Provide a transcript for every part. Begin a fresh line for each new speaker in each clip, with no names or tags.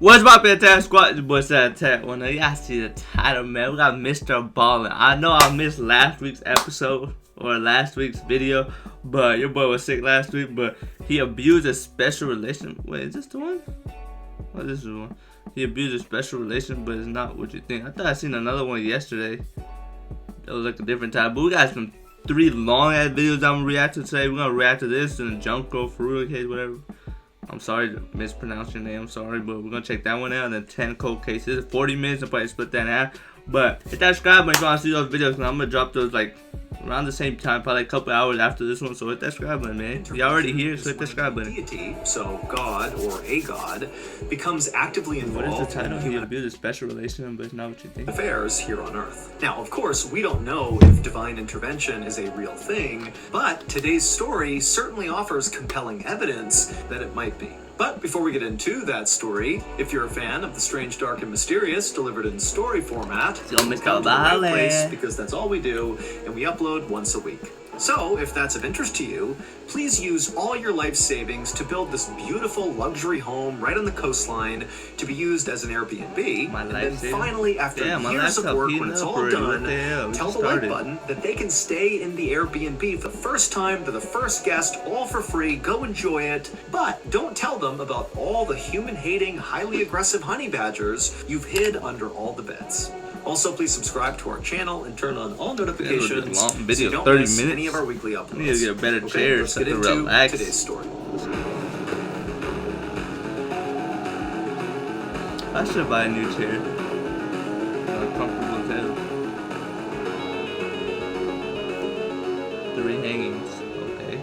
What's my fantastic squad? Your boy SatAttack. When y'all see the title, man, we got Mr. Ballen. I know I missed last week's episode or last week's video, but your boy was sick last week. But he abused a special relation. Wait, is this the one? Oh, this is the one. He abused a special relation, but it's not what you think. I thought I seen another one yesterday. That was like a different time. But we got some 3 long ass videos I'm gonna react to today. We're gonna react to this and the Junko Fruit case, whatever. I'm sorry to mispronounce your name, I'm sorry, but we're gonna check that one out. And then 10 cold cases, 40 minutes, I'll probably split that in half. But hit that subscribe button if you wanna see those videos, and I'm gonna drop those like around the same time, probably a couple hours after this one. So hit that subscribe button, man. You're already here, so hit that subscribe button.
Deity, so God or a god, becomes actively involved.
What is the title? He abused a special relation, but it's not what you think.
Affairs here on Earth. Now, of course, we don't know if divine intervention is a real thing, but today's story certainly offers compelling evidence that it might be. But before we get into that story, if you're a fan of the strange, dark, and mysterious delivered in story format, come to the right place, because that's all we do, and we upload once a week. So, if that's of interest to you, please use all your life savings to build this beautiful luxury home right on the coastline to be used as an Airbnb. And then finally, after years of work, when it's all done, tell the like button that they can stay in the Airbnb for the first time to the first guest, all for free. Go enjoy it. But don't tell them about all the human-hating, highly aggressive honey badgers you've hid under all the beds. Also, please subscribe to our channel and turn on all notifications
long video,
so you don't
30
miss
minutes.
any of our weekly uploads.
I need to get a better chair
let's
so
get
I can
into
relax.
today's story.
I should buy a new chair. Comfortable as hell. 3 hangings. Okay.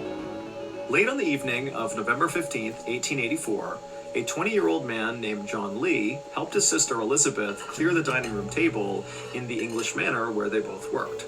Late on the evening of November 15th, 1884, a 20-year-old man named John Lee helped his sister Elizabeth clear the dining room table in the English manor where they both worked.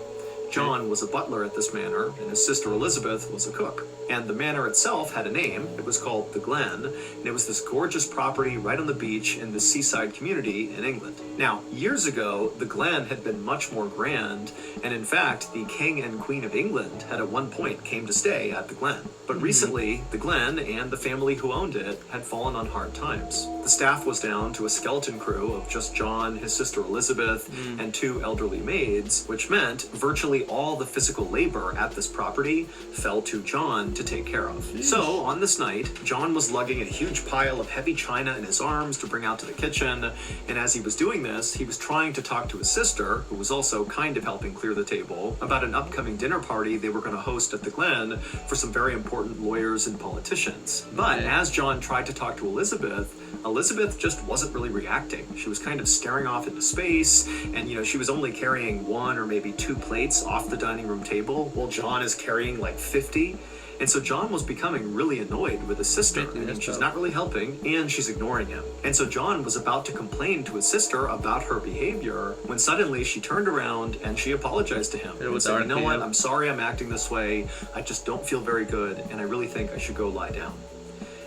John was a butler at this manor, and his sister Elizabeth was a cook. And the manor itself had a name. It was called the Glen, and it was this gorgeous property right on the beach in the seaside community in England. Now, years ago, the Glen had been much more grand, and in fact, the King and Queen of England had at one point came to stay at the Glen. But recently, the Glen and the family who owned it had fallen on hard times. The staff was down to a skeleton crew of just John, his sister Elizabeth, and 2 elderly maids, which meant virtually all the physical labor at this property fell to John to take care of. So, on this night, John was lugging a huge pile of heavy china in his arms to bring out to the kitchen, and as he was doing this, he was trying to talk to his sister, who was also kind of helping clear the table, about an upcoming dinner party they were going to host at the Glen for some very important lawyers and politicians. But as John tried to talk to Elizabeth just wasn't really reacting. She was kind of staring off into space, and she was only carrying 1 or maybe 2 plates off the dining room table, while John is carrying like 50. And so John was becoming really annoyed with his sister. I mean, she's not really helping, and she's ignoring him. And so John was about to complain to his sister about her behavior when suddenly she turned around and she apologized to him. And said, you know what, I'm sorry I'm acting this way. I just don't feel very good, and I really think I should go lie down.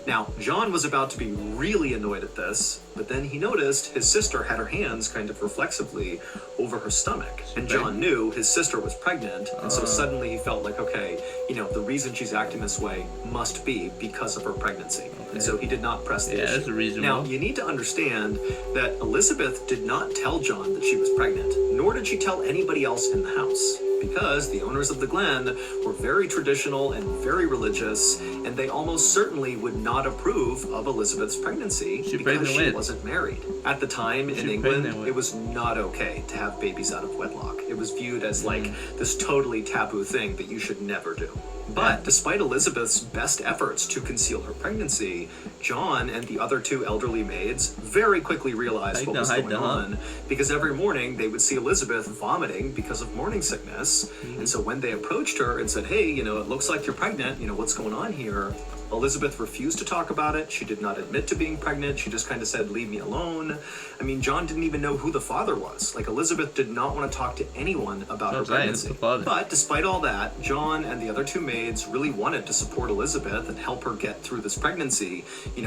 Now, John was about to be really annoyed at this, but then he noticed his sister had her hands kind of reflexively over her stomach. And John knew his sister was pregnant, and so suddenly he felt like, okay, the reason she's acting this way must be because of her pregnancy. Okay. And so he did not press the issue.
That's reasonable.
Now, you need to understand that Elizabeth did not tell John that she was pregnant, nor did she tell anybody else in the house, because the owners of the Glen were very traditional and very religious, and they almost certainly would not approve of Elizabeth's pregnancy because she wasn't married. At the time in England, it was not okay to have babies out of wedlock. It was viewed as like this totally taboo thing that you should never do. But despite Elizabeth's best efforts to conceal her pregnancy, John and the other 2 elderly maids very quickly realized what was going on, because every morning they would see Elizabeth vomiting because of morning sickness. And so when they approached her and said, hey, it looks like you're pregnant, what's going on here? Elizabeth refused to talk about it. She did not admit to being pregnant. She just kind of said, leave me alone. I mean, John didn't even know who the father was. Like, Elizabeth did not want to talk to anyone about her pregnancy. But despite all that, John and the other 2 maids really wanted to support Elizabeth and help her get through this pregnancy,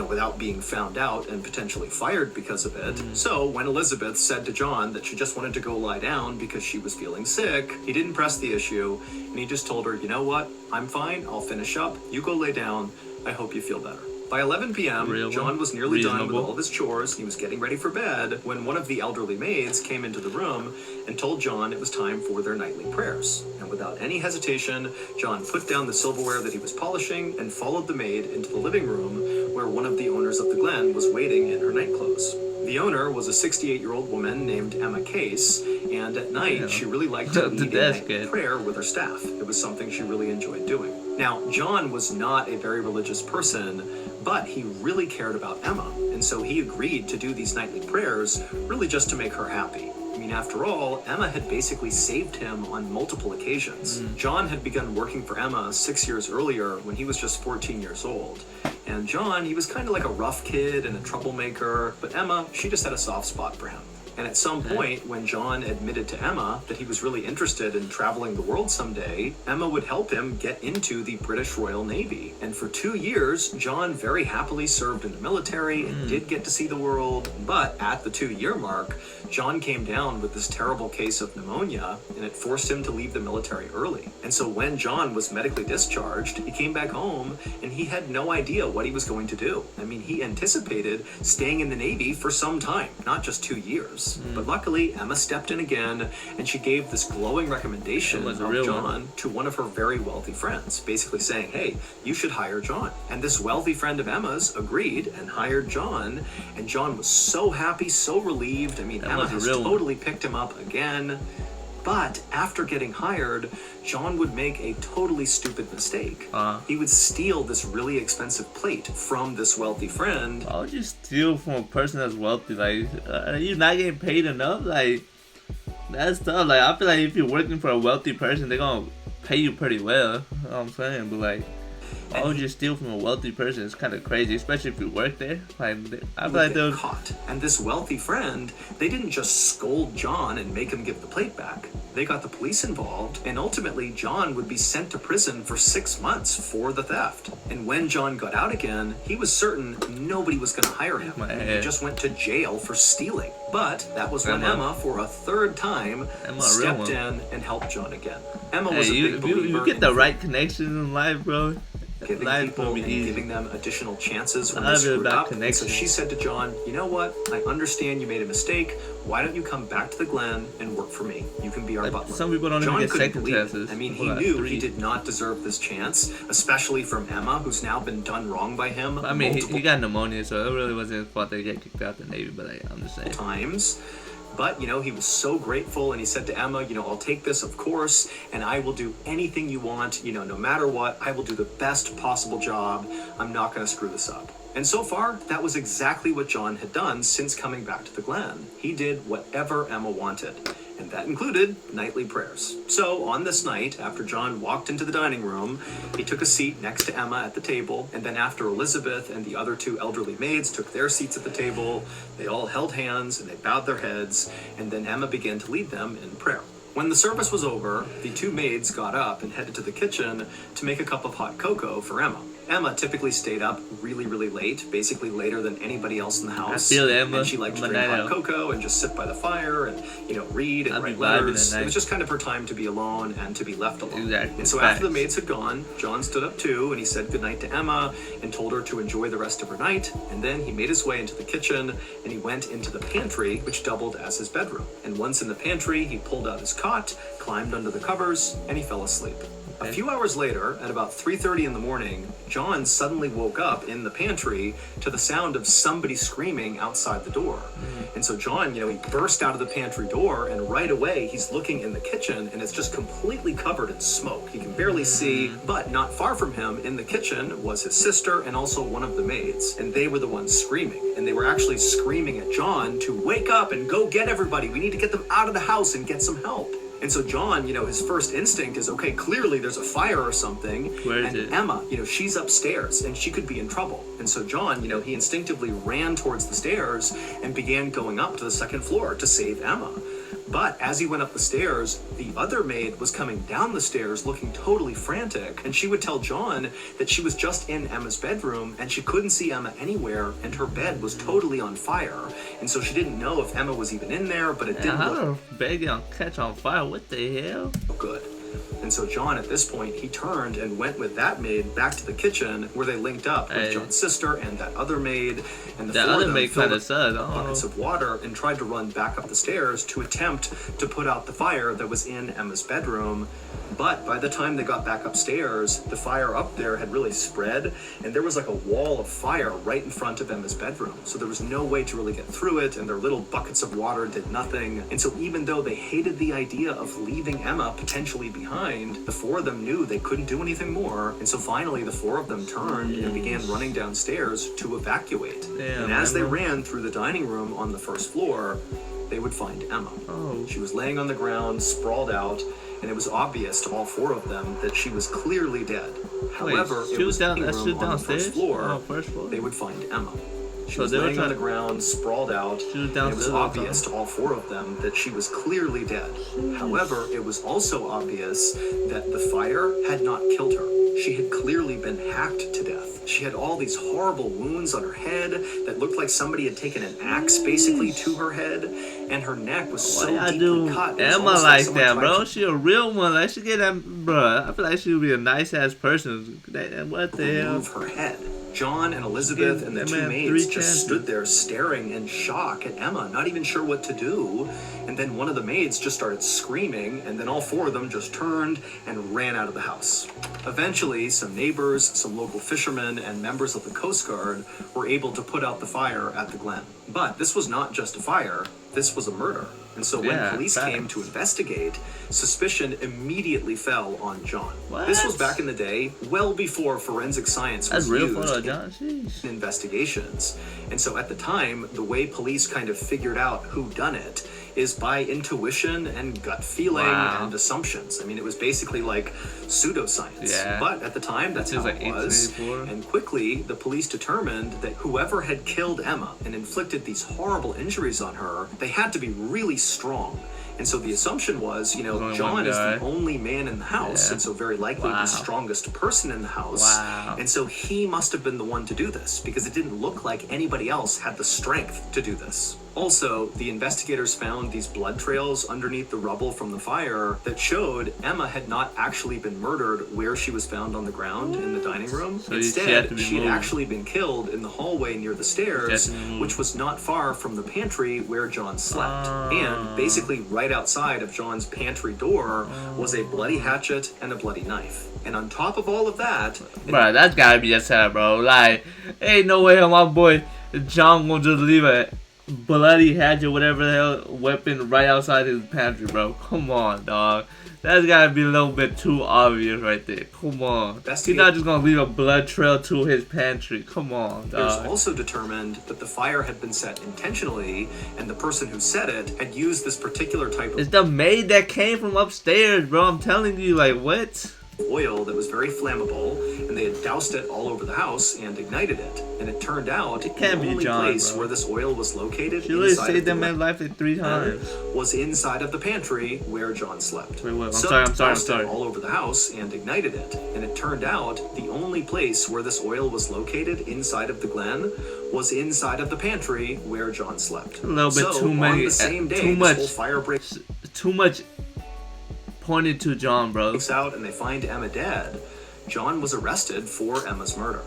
without being found out and potentially fired because of it. So when Elizabeth said to John that she just wanted to go lie down because she was feeling sick, he didn't press the issue, and he just told her, you know what, I'm fine, I'll finish up, you go lay down, I hope you feel better. By 11 p.m., John was nearly done with all of his chores and he was getting ready for bed when one of the elderly maids came into the room and told John it was time for their nightly prayers. And without any hesitation, John put down the silverware that he was polishing and followed the maid into the living room where one of the owners of the Glen was waiting in her nightclothes. The owner was a 68-year-old woman named Emma Case, and at night she really liked to lead a nightly prayer with her staff. It was something she really enjoyed doing. Now, John was not a very religious person, but he really cared about Emma, and so he agreed to do these nightly prayers really just to make her happy. I mean, after all, Emma had basically saved him on multiple occasions. John had begun working for Emma 6 years earlier when he was just 14 years old. And John, he was kind of like a rough kid and a troublemaker, but Emma, she just had a soft spot for him. And at some point, when John admitted to Emma that he was really interested in traveling the world someday, Emma would help him get into the British Royal Navy. And for 2 years, John very happily served in the military and did get to see the world. But at the 2-year mark, John came down with this terrible case of pneumonia, and it forced him to leave the military early. And so when John was medically discharged, he came back home, and he had no idea what he was going to do. I mean, he anticipated staying in the Navy for some time, not just 2 years. But luckily, Emma stepped in again, and she gave this glowing recommendation of John to one of her very wealthy friends, basically saying, hey, you should hire John. And this wealthy friend of Emma's agreed and hired John, and John was so happy, so relieved. I mean, Emma has totally picked him up again. But after getting hired, John would make a totally stupid mistake. He would steal this really expensive plate from this wealthy friend.
Why would you steal from a person that's wealthy? Like, are you not getting paid enough? Like, that's tough. Like, I feel like if you're working for a wealthy person, they're gonna pay you pretty well. You know what I'm saying? But like, why would you steal from a wealthy person? It's kind of crazy, especially if you work there. Like, I feel like they'll
caught. And this wealthy friend, they didn't just scold John and make him give the plate back. They got the police involved, and ultimately John would be sent to prison for 6 months for the theft. And when John got out again, he was certain nobody was going to hire him. He just went to jail for stealing. But that was when Emma, for a third time, stepped in and helped John again. Emma was a big believer.
You get the right connections in life, bro.
Giving people and giving them additional chances when they screwed up. And so she said to John, you know what? I understand you made a mistake. Why don't you come back to the Glen and work for me? You can be our butler.
Some people don't even get second chances.
I mean, he knew he did not deserve this chance, especially from Emma, who's now been done wrong by him.
I mean, he got pneumonia, so it really wasn't his fault that he got kicked out the Navy, but I'm just saying.
Times. But, you know, he was so grateful, and he said to Emma, you know, I'll take this, of course, and I will do anything you want, you know, no matter what. I will do the best possible job. I'm not going to screw this up. And so far, that was exactly what John had done since coming back to the Glen. He did whatever Emma wanted, and that included nightly prayers. So on this night, after John walked into the dining room, he took a seat next to Emma at the table, and then after Elizabeth and the other 2 elderly maids took their seats at the table, they all held hands and they bowed their heads, and then Emma began to lead them in prayer. When the service was over, the 2 maids got up and headed to the kitchen to make a cup of hot cocoa for Emma. Emma typically stayed up really, really late, basically later than anybody else in the house.
I feel Emma.
And she liked to drink hot cocoa and just sit by the fire and, you know, read and write letters. It was just kind of her time to be alone and to be left alone.
Exactly.
And so after the maids had gone, John stood up too, and he said goodnight to Emma and told her to enjoy the rest of her night. And then he made his way into the kitchen and he went into the pantry, which doubled as his bedroom. And once in the pantry, he pulled out his cot, climbed under the covers, and he fell asleep. A few hours later, at about 3:30 in the morning, John suddenly woke up in the pantry to the sound of somebody screaming outside the door. And so John, you know, he burst out of the pantry door, and right away he's looking in the kitchen, and it's just completely covered in smoke. He can barely see, but not far from him in the kitchen was his sister and also one of the maids, and they were the ones screaming. And they were actually screaming at John to wake up and go get everybody. We need to get them out of the house and get some help. And so John, you know, his first instinct is, okay, clearly there's a fire or something.
Where is
it? Emma, you know, she's upstairs and she could be in trouble. And so John, you know, he instinctively ran towards the stairs and began going up to the second floor to save Emma. But as he went up the stairs, the other maid was coming down the stairs looking totally frantic, and she would tell John that she was just in Emma's bedroom and she couldn't see Emma anywhere, and her bed was totally on fire, and so she didn't know if Emma was even in there, but it didn't
look... How did her bed catch on fire? What the hell?
Good. And so John, at this point, he turned and went with that maid back to the kitchen where they linked up with John's sister and that other maid. And the four of them filled up buckets of water and tried to run back up the stairs to attempt to put out the fire that was in Emma's bedroom. But by the time they got back upstairs, the fire up there had really spread, and there was like a wall of fire right in front of Emma's bedroom. So there was no way to really get through it, and their little buckets of water did nothing. And so even though they hated the idea of leaving Emma potentially behind, the four of them knew they couldn't do anything more. And so finally, the four of them turned and began running downstairs to evacuate. And as they ran through the dining room on the first floor, they would find Emma. She was laying on the ground, sprawled out, and it was obvious to all four of them that she was clearly dead. However, it was down, on the first floor, they would find Emma. She was laying on the ground, sprawled out, and it was obvious to all four of them that she was clearly dead. However, it was also obvious that the fire had not killed her. She had clearly been hacked to death. She had all these horrible wounds on her head that looked like somebody had taken an axe basically to her head, and her neck was so deeply cut.
Emma like that, bro. She a real one. Like, she get that, bro. I feel like she would be a nice ass person. What the hell?
Remove her head. John and Elizabeth and the two maids just stood there staring in shock at Emma, not even sure what to do. And then one of the maids just started screaming, and then all four of them just turned and ran out of the house. Eventually, some neighbors, some local fishermen, and members of the Coast Guard were able to put out the fire at the Glen. But this was not just a fire, this was a murder. And so when police came to investigate, suspicion immediately fell on John. This was back in the day, well before forensic science was used in investigations. And so at the time, the way police kind of figured out who done it is by intuition and gut feeling and assumptions. I mean, it was basically like pseudoscience. But at the time, that's how it was. And quickly, the police determined that whoever had killed Emma and inflicted these horrible injuries on her, they had to be really strong. And so the assumption was, you know, John is the only man in the house, and so very likely the strongest person in the house. And so he must have been the one to do this, because it didn't look like anybody else had the strength to do this. Also, the investigators found these blood trails underneath the rubble from the fire that showed Emma had not actually been murdered where she was found on the ground in the dining room. So instead, she had actually been killed in the hallway near the stairs, which was not far from the pantry where John slept. And basically right outside of John's pantry door was a bloody hatchet and a bloody knife. And on top of all of that...
Bro, that's gotta be a sad, bro. Like, ain't no way my boy John gonna just leave a bloody hatchet, whatever the hell, weapon right outside his pantry, bro. Come on, dog. That's gotta be a little bit too obvious right there. Come on. He's not just gonna leave a blood trail to his pantry. Come on, dog.
There's also determined that the fire had been set intentionally, and the person who set it had used this particular type of...
It's the maid that came from upstairs, bro. I'm telling you, like, what?
Oil that was very flammable, and they had doused it all over the house and ignited it. And it turned out the only place where this oil was located
saved that man's life like 3 times.
Was inside of the pantry where John slept.
Wait, I'm sorry.
All over the house and ignited it. And it turned out the only place where this oil was located inside of the Glen was inside of the pantry where John slept.
A little bit too many.
On the same day, this whole fire breaks.
Too much pointed to John, bro.
Breaks out and they find Emma dead. John was arrested for Emma's murder.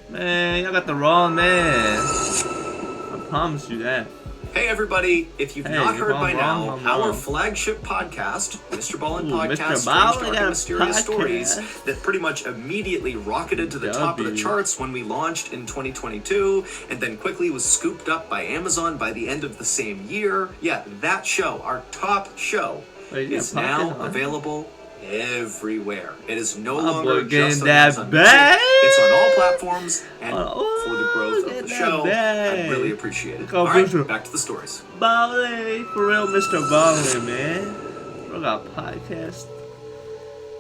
Man, y'all got the wrong man. I promise you that.
Hey everybody, if you've not heard by now, our flagship podcast, Mr. Ballen Podcast, Strange, Dark, and Mysterious Stories, that pretty much immediately rocketed to the top of the charts when we launched in 2022, and then quickly was scooped up by Amazon by the end of the same year. Yeah, that show, our top show, is now available everywhere. It is no longer just on Amazon Music. It's on all platforms, and for the growth of the show, I really appreciate it. Alright, back to the stories.
Ballen, for real, Mr. Ballen, man. We got a podcast.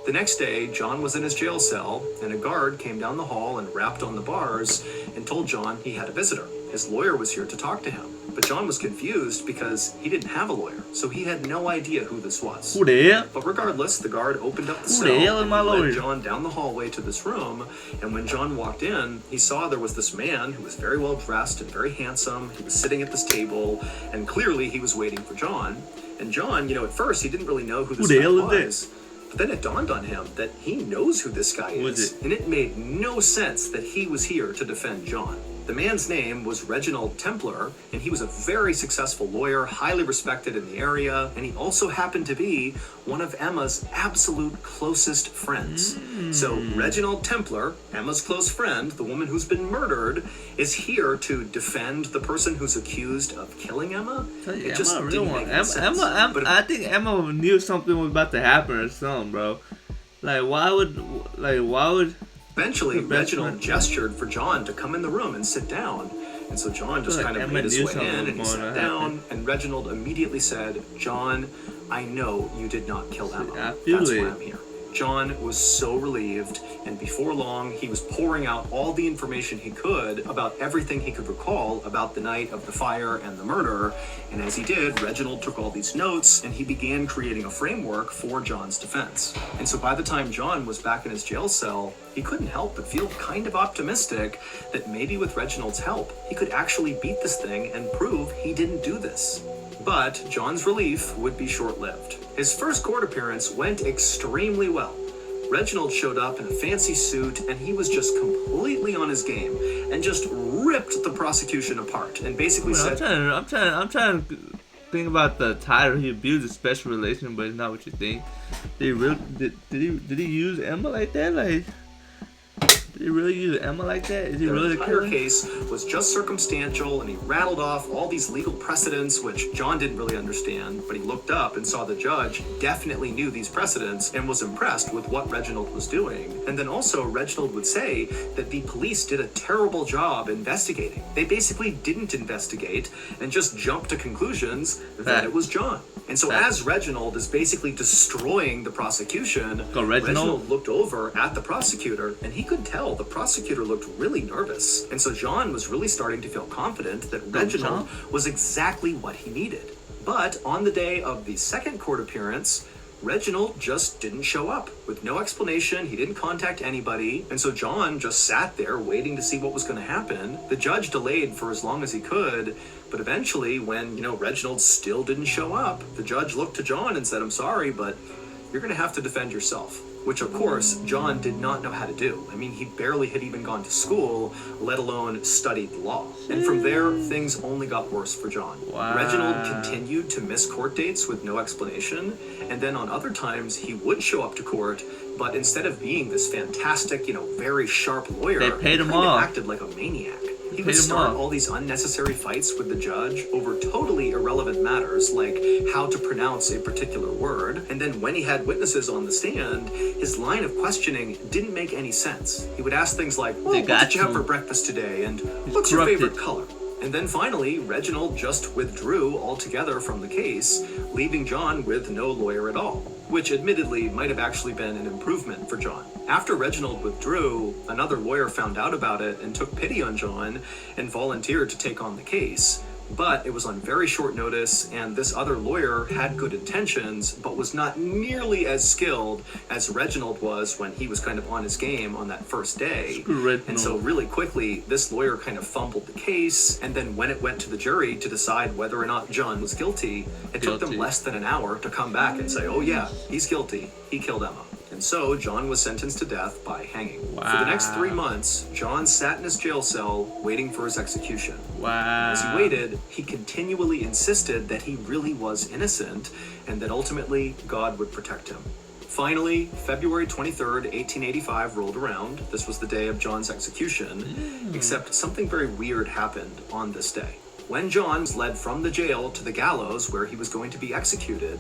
The next day, John was in his jail cell, and a guard came down the hall and rapped on the bars and told John he had a visitor. His lawyer was here to talk to him. But John was confused because he didn't have a lawyer, so he had no idea who this was.
Who the hell?
But regardless, the guard opened up the cell and led John down the hallway to this room, and when John walked in, he saw there was this man who was very well dressed and very handsome. He was sitting at this table, and clearly he was waiting for John. And John, at first he didn't really know who this man was. But then it dawned on him that he knows who this guy is, and it made no sense that he was here to defend John. The man's name was Reginald Templar, and he was a very successful lawyer, highly respected in the area, and he also happened to be one of Emma's absolute closest friends. So Reginald Templar, Emma's close friend, the woman who's been murdered, is here to defend the person who's accused of killing Emma. It just didn't make any sense.
I think Emma knew something was about to happen or something, bro. Why would...
Eventually, Reginald gestured for John to come in the room and sit down. And so John just kind of made his way in and he sat down. And Reginald immediately said, "John, I know you did not kill Emma. That's why I'm here." John was so relieved, and before long, he was pouring out all the information he could about everything he could recall about the night of the fire and the murder. And as he did, Reginald took all these notes, and he began creating a framework for John's defense. And so by the time John was back in his jail cell, he couldn't help but feel kind of optimistic that maybe with Reginald's help, he could actually beat this thing and prove he didn't do this. But John's relief would be short-lived. His first court appearance went extremely well. Reginald showed up in a fancy suit, and he was just completely on his game and just ripped the prosecution apart and basically said,
I'm trying to think about the title. He abused a special relation, but it's not what you think. Did he use Emma like that? Did he really use Emma like that? Is he really the killer?
The entire case was just circumstantial, and he rattled off all these legal precedents, which John didn't really understand, but he looked up and saw the judge definitely knew these precedents and was impressed with what Reginald was doing. And then also, Reginald would say that the police did a terrible job investigating. They basically didn't investigate and just jumped to conclusions that it was John. And so as Reginald is basically destroying the prosecution, Reginald looked over at the prosecutor, and he could tell the prosecutor looked really nervous. And so John was really starting to feel confident that Reginald was exactly what he needed. But on the day of the second court appearance, Reginald just didn't show up with no explanation. He didn't contact anybody. And so John just sat there waiting to see what was going to happen. The judge delayed for as long as he could. But eventually, when, Reginald still didn't show up, the judge looked to John and said, "I'm sorry, but you're going to have to defend yourself." Which, of course, John did not know how to do. I mean, he barely had even gone to school, let alone studied law. And from there, things only got worse for John.
Wow.
Reginald continued to miss court dates with no explanation, and then on other times, he would show up to court, but instead of being this fantastic, very sharp lawyer,
they paid him
kind of
off.
acted like a maniac. He would start all these unnecessary fights with the judge over totally irrelevant matters, like how to pronounce a particular word. And then when he had witnesses on the stand, his line of questioning didn't make any sense. He would ask things like, "Well, what did you have for breakfast today? And what's your favorite color?" And then finally, Reginald just withdrew altogether from the case, leaving John with no lawyer at all, which admittedly might have actually been an improvement for John. After Reginald withdrew, another lawyer found out about it and took pity on John and volunteered to take on the case. But it was on very short notice, and this other lawyer had good intentions, but was not nearly as skilled as Reginald was when he was kind of on his game on that first day. And so really quickly, this lawyer kind of fumbled the case, and then when it went to the jury to decide whether or not John was guilty, it took them less than an hour to come back and say, "Oh yeah, he's guilty. He killed Emma." And so John was sentenced to death by hanging.
Wow.
For the next 3 months, John sat in his jail cell waiting for his execution.
Wow.
As he waited, he continually insisted that he really was innocent and that ultimately God would protect him. Finally, February 23rd, 1885 rolled around. This was the day of John's execution, except something very weird happened on this day. When John was led from the jail to the gallows where he was going to be executed,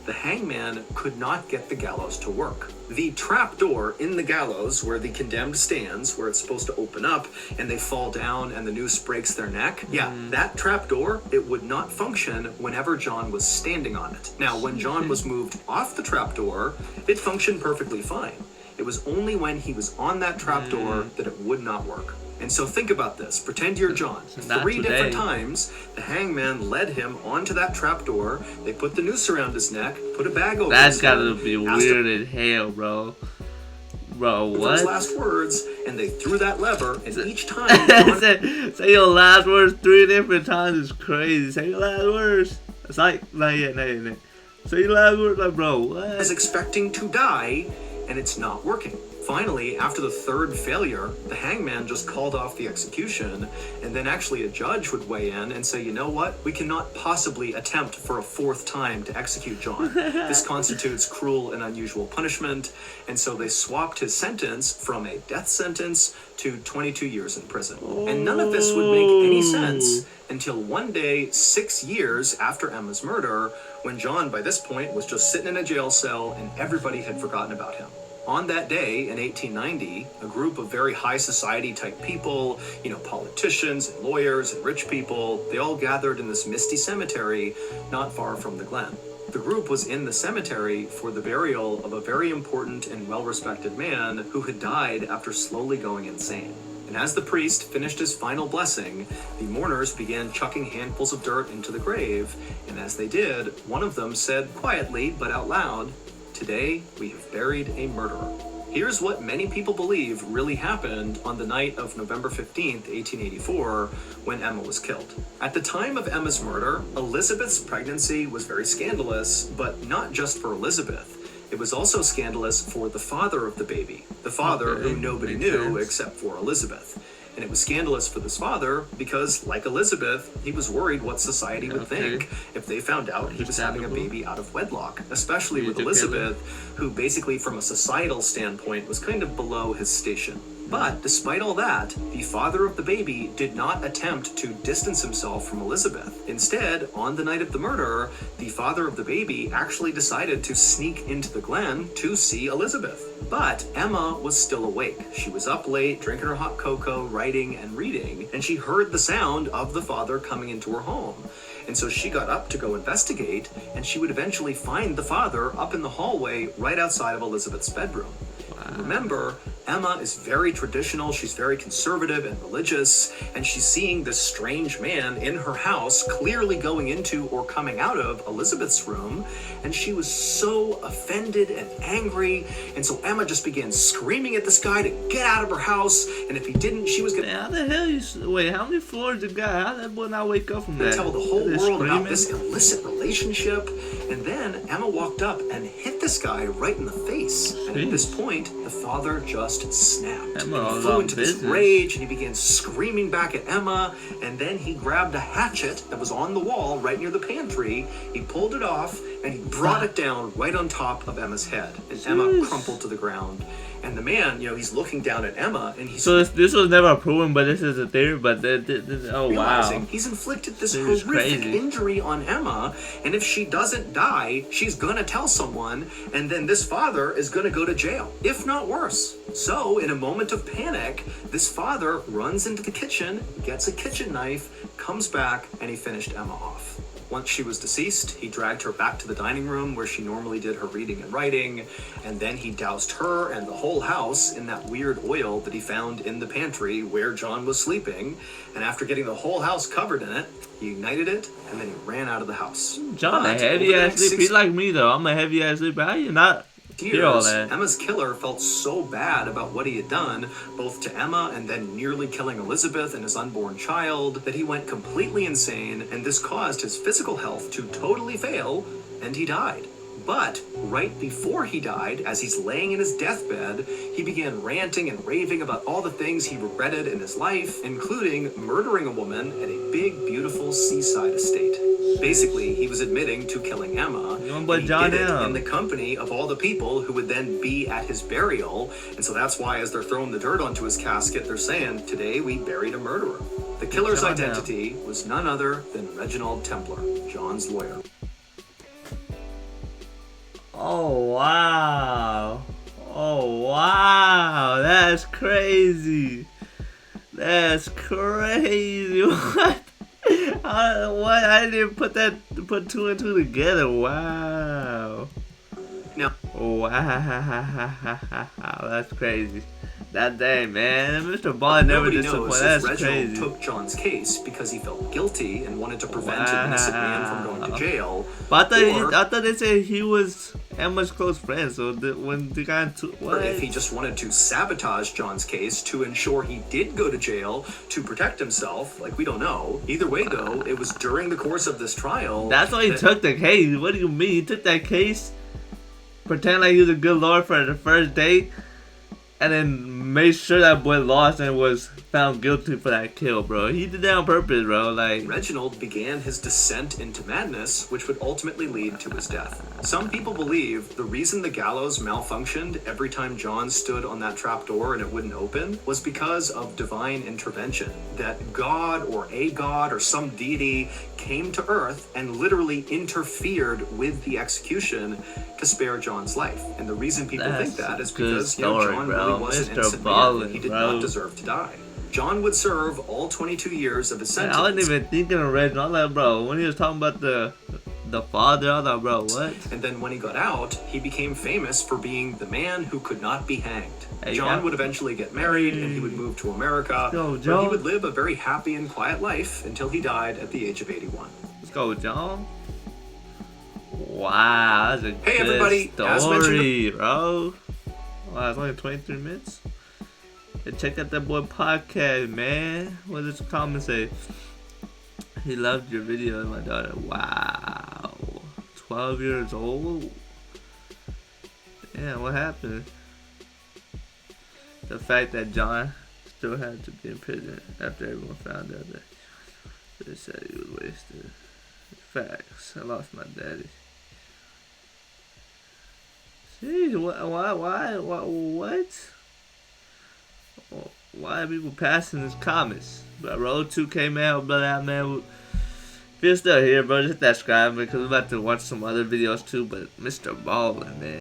the hangman could not get the gallows to work. The trap door in the gallows where the condemned stands, where it's supposed to open up and they fall down and the noose breaks their neck, that trap door, it would not function whenever John was standing on it. Now, when John was moved off the trap door, it functioned perfectly fine. It was only when he was on that trap door that it would not work. And so think about this. Pretend you're John. 3 different times, the hangman led him onto that trapdoor. They put the noose around his neck, put a bag over his head.
That's gotta be weird as hell, bro. Bro, what?
Those last words, and they threw that lever, and each time...
say your last words 3 different times is crazy. Say your last words. It's like... No. So you like, bro, what?
Is expecting to die, and it's not working. Finally, after the third failure, the hangman just called off the execution, and then actually a judge would weigh in and say, you know what, we cannot possibly attempt for a fourth time to execute John. This constitutes cruel and unusual punishment, and so they swapped his sentence from a death sentence to 22 years in prison. And none of this would make any sense until one day, 6 years after Emma's murder, when John, by this point, was just sitting in a jail cell and everybody had forgotten about him. On that day in 1890, a group of very high society type people, politicians and lawyers and rich people, they all gathered in this misty cemetery not far from the Glen. The group was in the cemetery for the burial of a very important and well-respected man who had died after slowly going insane. And as the priest finished his final blessing, the mourners began chucking handfuls of dirt into the grave, and as they did, one of them said quietly but out loud, "Today, we have buried a murderer." Here's what many people believe really happened on the night of November 15th, 1884, when Emma was killed. At the time of Emma's murder, Elizabeth's pregnancy was very scandalous, but not just for Elizabeth. It was also scandalous for the father of the baby, the father who nobody knew except for Elizabeth. And it was scandalous for this father because, like Elizabeth, he was worried what society would think if they found out he was having a baby out of wedlock, especially with Elizabeth, who basically from a societal standpoint was kind of below his station. But despite all that, the father of the baby did not attempt to distance himself from Elizabeth. Instead, on the night of the murder, the father of the baby actually decided to sneak into the Glen to see Elizabeth. But Emma was still awake. She was up late, drinking her hot cocoa, writing and reading, and she heard the sound of the father coming into her home. And so she got up to go investigate, and she would eventually find the father up in the hallway right outside of Elizabeth's bedroom. Remember, Emma is very traditional, she's very conservative and religious, and she's seeing this strange man in her house clearly going into or coming out of Elizabeth's room, and she was so offended and angry, and so Emma just began screaming at this guy to get out of her house, and if he didn't, she was gonna...
Man, how the hell wait, how many floors the guy? How did that boy not wake up from that?
Tell the whole world about this illicit relationship, and then Emma walked up and hit this guy right in the face, and at this point, the father just snapped. Emma he flew into this rage and he began screaming back at Emma, and then he grabbed a hatchet that was on the wall right near the pantry, he pulled it off, and he brought it down right on top of Emma's head, and Emma crumpled to the ground. And the man, he's looking down at Emma, and he's...
So this was never proven, but this is a theory, but oh wow.
He's inflicted this horrific injury on Emma, and if she doesn't die, she's gonna tell someone, and then this father is gonna go to jail, if not worse. So, in a moment of panic, this father runs into the kitchen, gets a kitchen knife, comes back, and he finished Emma off. Once she was deceased, he dragged her back to the dining room where she normally did her reading and writing, and then he doused her and the whole house in that weird oil that he found in the pantry where John was sleeping, and after getting the whole house covered in it, he ignited it, and then he ran out of the house.
John, a heavy-ass sleeper. He's like me, though. I'm a heavy-ass sleeper. How you not...
Years, Emma's killer felt so bad about what he had done, both to Emma and then nearly killing Elizabeth and his unborn child, that he went completely insane, and this caused his physical health to totally fail, and he died. But right before he died, as he's laying in his deathbed, he began ranting and raving about all the things he regretted in his life, including murdering a woman at a big, beautiful seaside estate. Basically, he was admitting to killing Emma, and he did it in the company of all the people who would then be at his burial, and so that's why as they're throwing the dirt onto his casket, they're saying, "Today we buried a murderer." The killer's identity was none other than Reginald Templar, John's lawyer.
Oh wow. Oh wow. That's crazy. That's crazy. What? What? I didn't put two and two together. Wow.
No.
Wow. That's crazy. That day, man. Mr. Ballen never disappointed. That's
Reginald
crazy.
took John's case because he felt guilty and wanted to prevent an innocent man from going to jail.
But I thought they said he was and much close friends. So when the guy
Or if he just wanted to sabotage John's case to ensure he did go to jail to protect himself, like, we don't know. Either way, though, it was during the course of this trial.
That's why he took the case. What do you mean? He took that case, pretend like he was a good lawyer for the first date, and then made sure that boy lost and was found guilty for that kill, bro. He did that on purpose, bro. Like,
Reginald began his descent into madness, which would ultimately lead to his death. Some people believe the reason the gallows malfunctioned every time John stood on that trap door and it wouldn't open was because of divine intervention. That God or a god or some deity came to Earth and literally interfered with the execution to spare John's life. And the reason people think that is because John really was an innocent man and he did not deserve to die. John would serve all 22 years of his sentence.
I wasn't even thinking of Reginald. I was like, bro, when he was talking about the father, I was like, bro, what?
And then when he got out, he became famous for being the man who could not be hanged.
Hey,
John would eventually get married and he would move to America, where he would live a very happy and quiet life until he died at the age of 81.
Let's go, John. Wow, that's a
Hey,
good
everybody,
story, bro. Wow, it's only 23 minutes. Hey, check out that boy podcast, man. What does the comment say? He loved your video, my daughter. Wow. 12 years old? Yeah, what happened? The fact that John still had to be in prison after everyone found out that they said he was wasted. Facts. I lost my daddy. Jeez, what? Why are people passing these comments? But Road 2K, man, brother out, man. If you're still here, bro, just hit that subscribe because we're about to watch some other videos too. But mrballen, man.